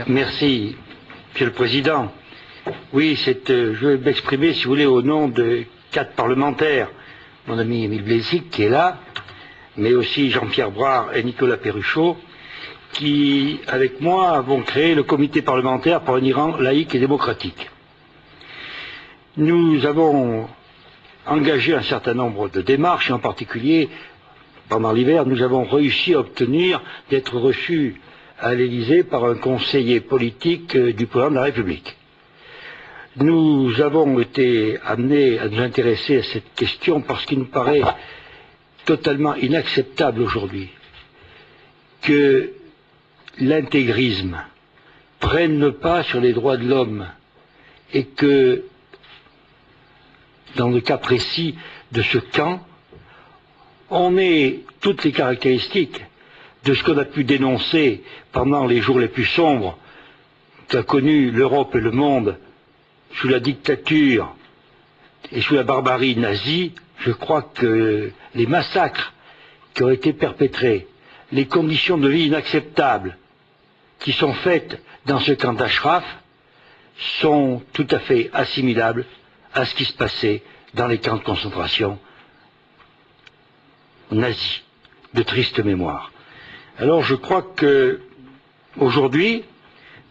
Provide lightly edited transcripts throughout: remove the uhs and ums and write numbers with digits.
Merci, Monsieur le Président. Oui, je vais m'exprimer, si vous voulez, au nom de 4 parlementaires. Mon ami Émile Blesic, qui est là, mais aussi Jean-Pierre Brard et Nicolas Perruchot, qui, avec moi, avons créé le comité parlementaire pour un Iran laïque et démocratique. Nous avons engagé un certain nombre de démarches, et en particulier, pendant l'hiver, nous avons réussi à obtenir d'être reçus à l'Élysée par un conseiller politique du président de la République. Nous avons été amenés à nous intéresser à cette question parce qu'il nous paraît totalement inacceptable aujourd'hui que l'intégrisme prenne le pas sur les droits de l'homme et que, dans le cas précis de ce camp, on ait toutes les caractéristiques de ce qu'on a pu dénoncer pendant les jours les plus sombres qu'a connu l'Europe et le monde sous la dictature et sous la barbarie nazie. Je crois que les massacres qui ont été perpétrés, les conditions de vie inacceptables qui sont faites dans ce camp d'Ashraf sont tout à fait assimilables à ce qui se passait dans les camps de concentration nazis, de triste mémoire. Alors je crois que aujourd'hui,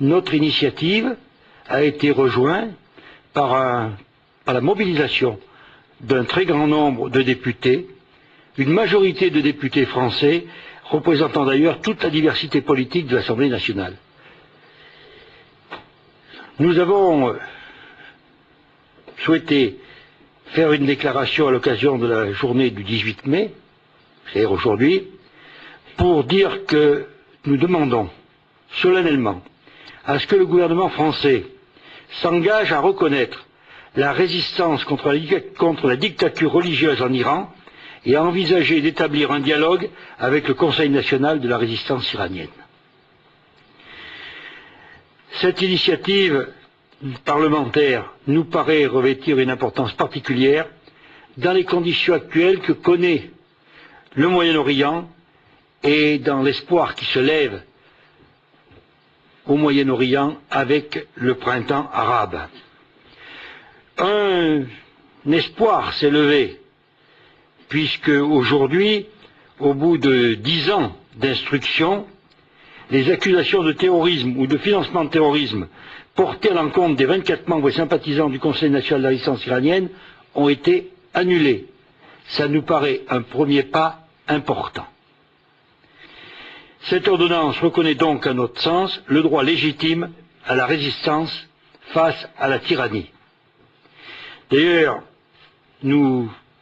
notre initiative a été rejointe par la mobilisation d'un très grand nombre de députés, une majorité de députés français, représentant d'ailleurs toute la diversité politique de l'Assemblée nationale. Nous avons souhaité faire une déclaration à l'occasion de la journée du 18 mai, c'est-à-dire aujourd'hui, pour dire que nous demandons solennellement à ce que le gouvernement français s'engage à reconnaître la résistance contre la dictature religieuse en Iran et à envisager d'établir un dialogue avec le Conseil national de la résistance iranienne. Cette initiative parlementaire nous paraît revêtir une importance particulière dans les conditions actuelles que connaît le Moyen-Orient et dans l'espoir qui se lève au Moyen-Orient avec le printemps arabe. Un espoir s'est levé, puisque aujourd'hui, au bout de 10 ans d'instruction, les accusations de terrorisme ou de financement de terrorisme portées à l'encontre des 24 membres et sympathisants du Conseil national de la résistance iranienne ont été annulées. Ça nous paraît un premier pas important. Cette ordonnance reconnaît donc, à notre sens, le droit légitime à la résistance face à la tyrannie. D'ailleurs, nous